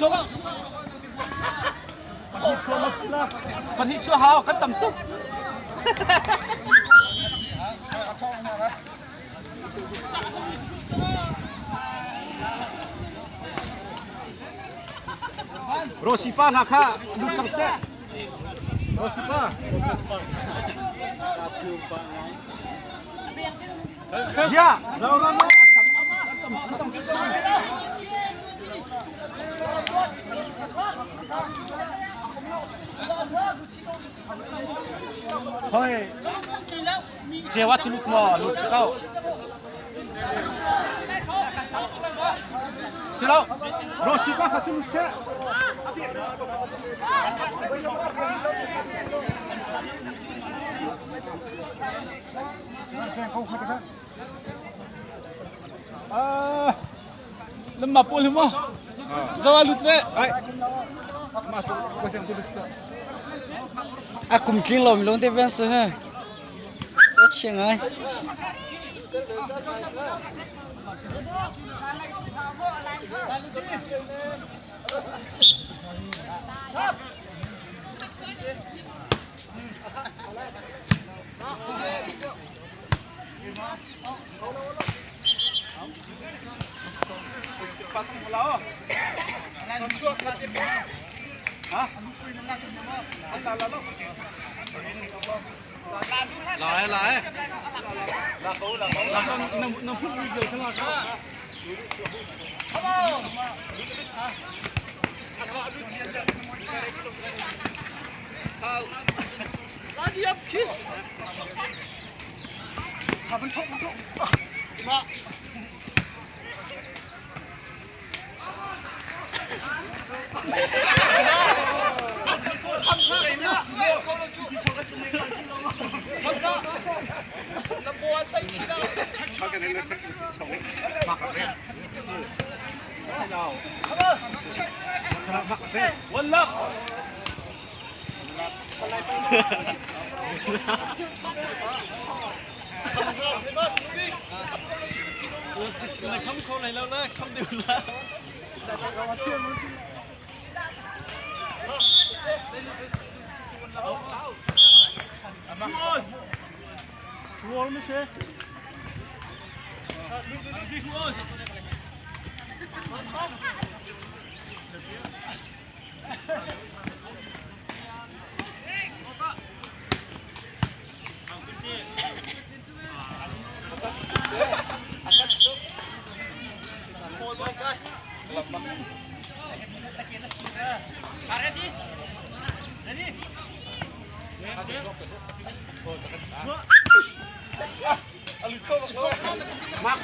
저거 phần chưa hào cắt tầm túc Rosipa nakha luchang se Rosipa ya thôi chia quá chú lụt mò lụt đâu xin lỗi rồi xin bác xin xe lemah pun lemah zawal lụt vậy cũng kinh lắm luôn thế bên xưa ha rất chừng ấy lại là nó phút đi rồi xong rồi ra đi ấp khi vẫn thúc mà không khô này lâu đấy không được là chúa mới xe Mak,